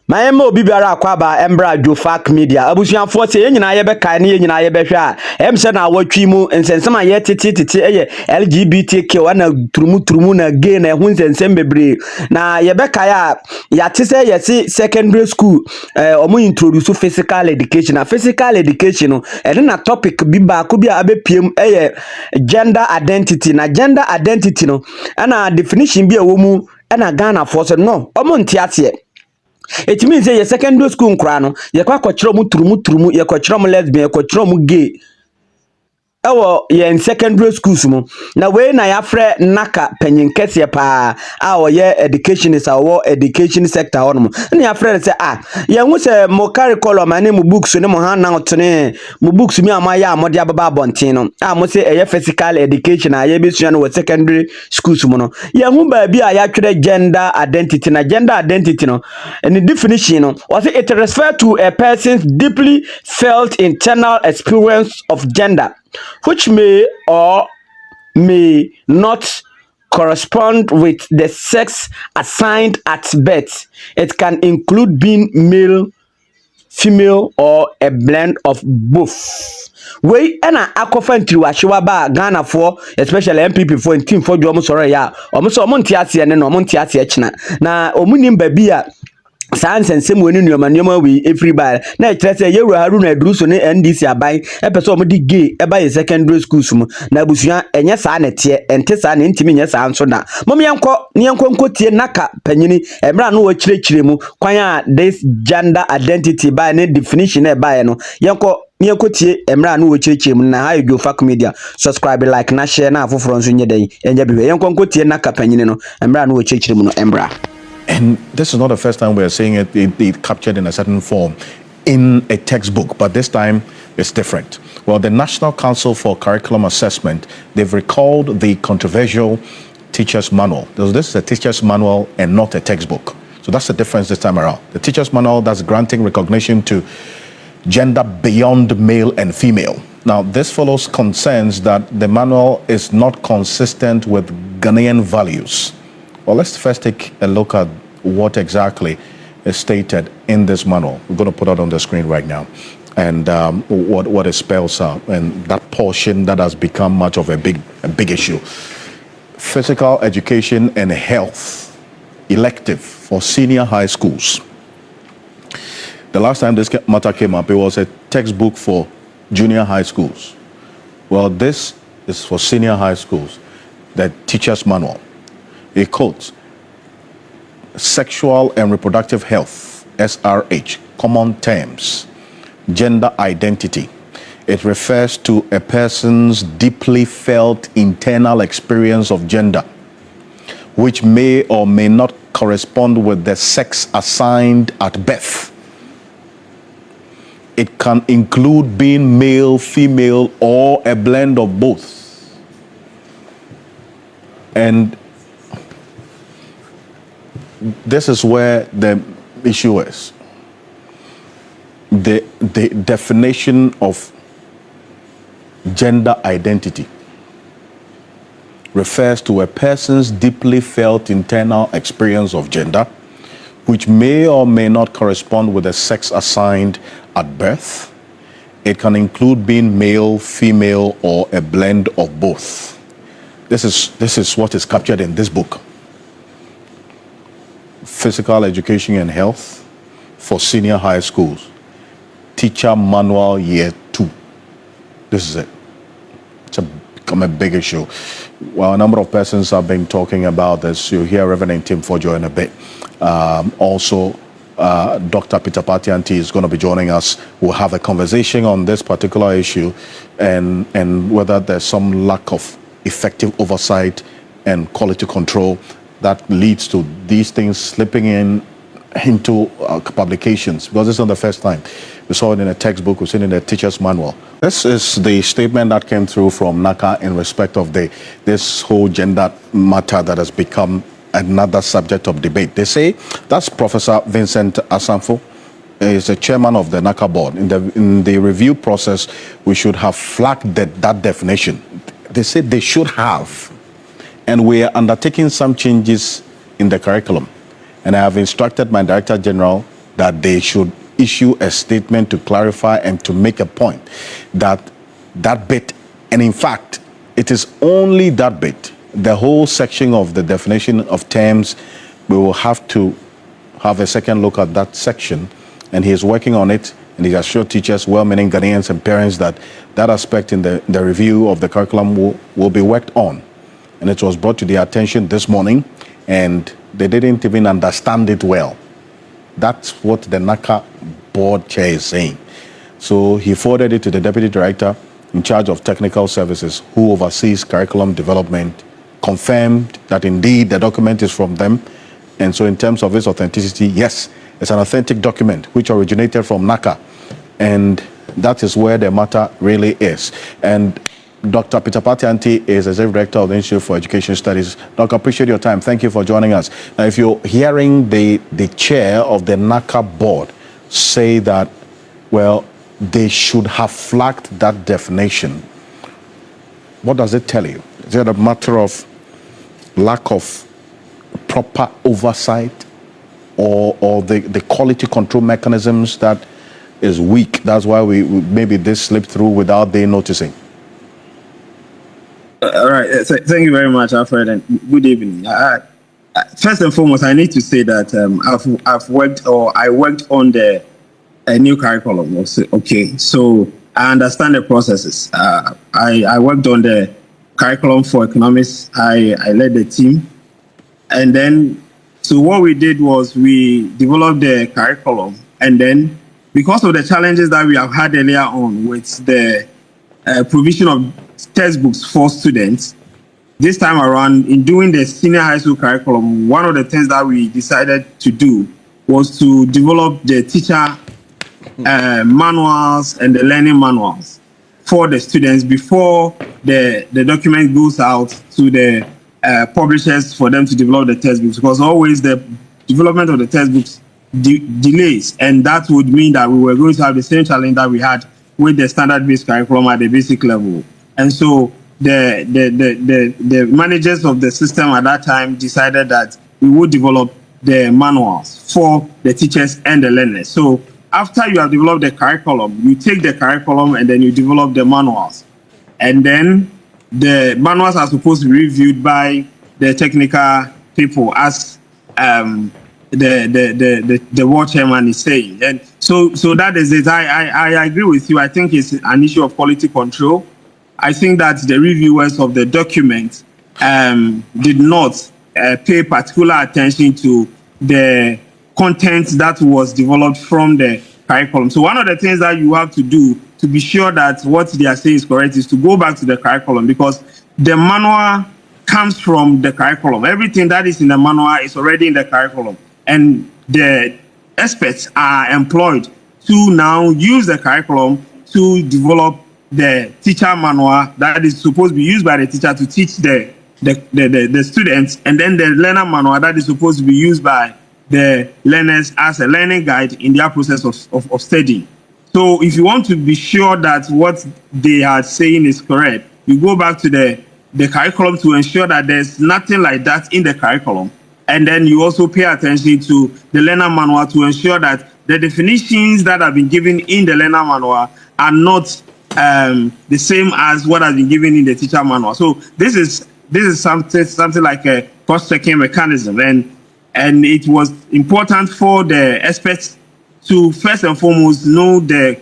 Mayema obi biara akwaba embra Jofak Media abusuafo se yenyina ye beka ne yenyina ye behwe a emse na awatwi mu nsensem a ye tete eye LGBTQ wana turumu na gay na hu nsensem bebre na ye beka ya tese ye si secondary school omo introduce physical education na physical education no na topic bi ba ko bi abepiem eye gender identity na gender identity no na definition bi a wo mu na Ghana for so no omo ntiate. It means your secondary school nkra ye kwa kwachiro mu turumu ye kwachiro mu lesbian ye kwachiro mu gay ewo ye in secondary schools mu na we na ya frɛ NACCA panyin kese pa a o ye education is our education sector on na ya frɛ say ye hu say mo curriculum ane mu books ne mo handout ne mu books mi amaya amode ababa abonten no mo say eye physical education a ye besua no secondary schools mu no ye hu ba bi a ya twere gender identity na gender identity no and definition no was it refers to a person's deeply felt internal experience of gender which may or may not correspond with the sex assigned at birth. It can include being male, female, or a blend of both. We na akofa ntiri wahyewa ba Ghana for especially MPP for team for jo mo soro ya omo so omo ntiase ne no omo ntiase kina na omunim ba bi a sansensem woni nneoma we everybody na ekire say yewura Haruna Adruso ne NDC aban epese omo di gay eba ye secondary schools mu na abusua enye saa nete ente saa ne ntimi nye saa nso da mom yenko tie NACCA panyini emra no wakirekire mu kwan a this gender identity by ne definition e by no yenko tie emra no wakirekire mu na ha Jofak Media subscribe like na share na afoforo nso nye den enye biwe yenko tie NACCA panyini no emra no wakirekire mu no emra. And this is not the first time we're seeing it captured in a certain form in a textbook, but this time it's different. Well, the National Council for Curriculum Assessment, they've recalled the controversial teacher's manual. This is a teacher's manual and not a textbook. So that's the difference this time around. The teacher's manual that's granting recognition to gender beyond male and female. Now, this follows concerns that the manual is not consistent with Ghanaian values. Well, let's first take a look at what exactly is stated in this manual. We're going to put it on the screen right now, and what it spells out, and that portion that has become much of a big issue. Physical education and health elective for senior high schools. The last time this matter came up, it was a textbook for junior high schools. Well, this is for senior high schools, the teacher's manual. It quotes, sexual and reproductive health, SRH, common terms, gender identity. It refers to a person's deeply felt internal experience of gender, which may or may not correspond with the sex assigned at birth. It can include being male, female, or a blend of both. And this is where the issue is. The definition of gender identity refers to a person's deeply felt internal experience of gender, which may or may not correspond with the sex assigned at birth. It can include being male, female, or a blend of both. This is what is captured in this book. Physical Education and Health for Senior High Schools. Teacher Manual Year 2. This is it. It's become a big issue. Well, a number of persons have been talking about this. You'll hear Reverend Tim Fojo in a bit. Also, Dr. Peter Patianti is going to be joining us. We'll have a conversation on this particular issue and whether there's some lack of effective oversight and quality control that leads to these things slipping into publications, because it's not the first time. We saw it in a textbook, we've seen it in a teacher's manual. This is the statement that came through from NACCA in respect of this whole gender matter that has become another subject of debate. They say that's Professor Vincent Asanfo, is the chairman of the NACCA board. In the review process, we should have flagged that definition. They said they should have. And we are undertaking some changes in the curriculum. And I have instructed my Director General that they should issue a statement to clarify and to make a point that that bit, and in fact, it is only that bit, the whole section of the definition of terms, we will have to have a second look at that section, and he is working on it, and he assured teachers, well-meaning Ghanaians and parents that that aspect in the review of the curriculum will be worked on. And it was brought to their attention this morning, and they didn't even understand it well. That's what the NACCA board chair is saying. So he forwarded it to the deputy director in charge of technical services who oversees curriculum development, confirmed that indeed the document is from them. And so in terms of its authenticity, yes, it's an authentic document which originated from NACCA. And that is where the matter really is. And Dr. Peter Patianti is Executive Director of the Institute for Education Studies. Doc, I appreciate your time. Thank you for joining us. Now, if you're hearing the chair of the NACCA board say that, well, they should have flagged that definition, what does it tell you? Is it a matter of lack of proper oversight, or the quality control mechanisms that is weak? That's why we maybe this slipped through without they noticing. All right. Thank you very much, Alfred, and good evening. First and foremost, I need to say that I worked on the new curriculum. Okay, so I understand the processes. I worked on the curriculum for economics. I led the team, and then so what we did was we developed the curriculum, and then because of the challenges that we have had earlier on with the provision of textbooks for students, this time around in doing the senior high school curriculum, one of the things that we decided to do was to develop the teacher manuals and the learning manuals for the students before the document goes out to the publishers for them to develop the textbooks, because always the development of the textbooks delays, and that would mean that we were going to have the same challenge that we had with the standard-based curriculum at the basic level. And so the managers of the system at that time decided that we would develop the manuals for the teachers and the learners. So after you have developed the curriculum, you take the curriculum and then you develop the manuals. And then the manuals are supposed to be reviewed by the technical people, as the board chairman is saying. And so that is it. I agree with you. I think it's an issue of quality control. I think that the reviewers of the document did not pay particular attention to the content that was developed from the curriculum. So one of the things that you have to do to be sure that what they are saying is correct is to go back to the curriculum, because the manual comes from the curriculum. Everything that is in the manual is already in the curriculum, and the experts are employed to now use the curriculum to develop the teacher manual that is supposed to be used by the teacher to teach the students, and then the learner manual that is supposed to be used by the learners as a learning guide in their process of studying. So if you want to be sure that what they are saying is correct, you go back to the curriculum to ensure that there's nothing like that in the curriculum. And then you also pay attention to the learner manual to ensure that the definitions that have been given in the learner manual are not the same as what has been given in the teacher manual. So this is something like a cross-checking mechanism, and it was important for the experts to first and foremost know the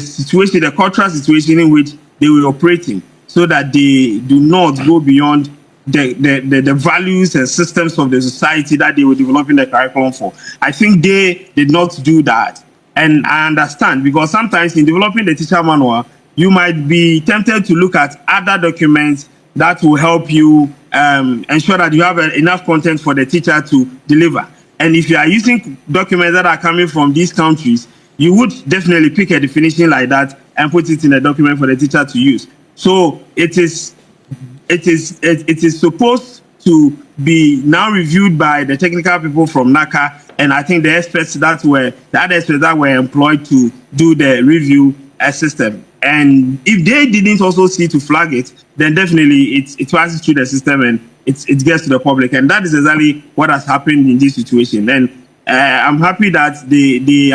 situation, the cultural situation in which they were operating, so that they do not go beyond the values and systems of the society that they were developing the curriculum for. I think they did not do that, and I understand, because sometimes in developing the teacher manual, you might be tempted to look at other documents that will help you ensure that you have enough content for the teacher to deliver. And if you are using documents that are coming from these countries, you would definitely pick a definition like that and put it in a document for the teacher to use. So it is supposed to be now reviewed by the technical people from NACCA, and I think the other experts that were employed to do the review system. And if they didn't also see to flag it, then definitely it passes through the system and it gets to the public. And that is exactly what has happened in this situation. And I'm happy that they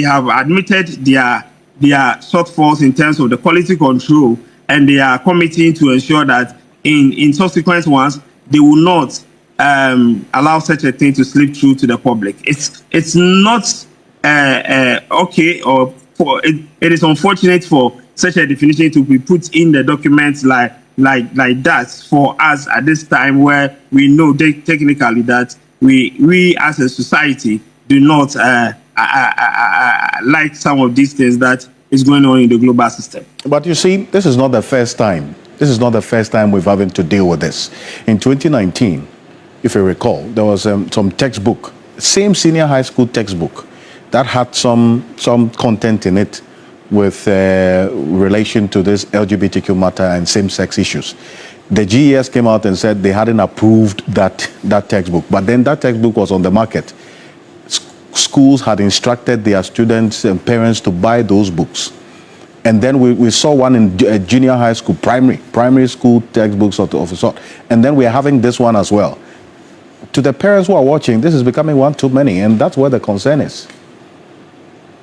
have admitted their shortfalls in terms of the quality control, and they are committing to ensure that in subsequent ones they will not allow such a thing to slip through to the public. It's not okay, or it is unfortunate for such a definition to be put in the documents like that for us at this time, where we know technically that we as a society do not like some of these things that is going on in the global system. But you see, this is not the first time. This is not the first time we've having to deal with this. In 2019, if you recall, there was some textbook, same senior high school textbook, that had some content in it with relation to this LGBTQ matter and same-sex issues. The GES came out and said they hadn't approved that textbook, but then that textbook was on the market. Schools had instructed their students and parents to buy those books. And then we saw one in junior high school, primary school textbooks of a sort. And then we're having this one as well. To the parents who are watching, this is becoming one too many, and that's where the concern is.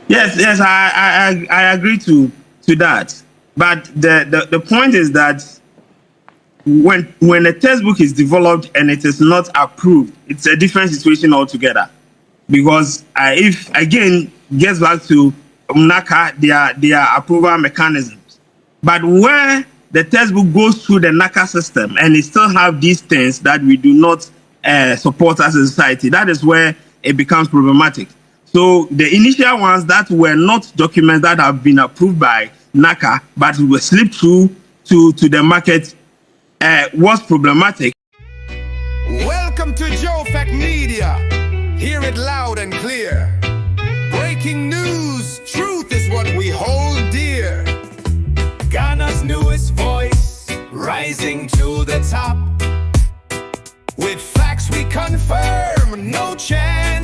Yes, I agree to that. But the point is that when a textbook is developed and it is not approved, it's a different situation altogether. Because if again gets back to NACCA, their approval mechanisms. But where the textbook goes through the NACCA system and it still have these things that we do not support as a society, that is where it becomes problematic. So the initial ones that were not documents that have been approved by NACCA but were slipped through to the market was problematic. Welcome to JoeFact Media. Hear it loud and clear. Breaking news, truth is what we hold dear. Ghana's newest voice, rising to the top. With facts we confirm, no chance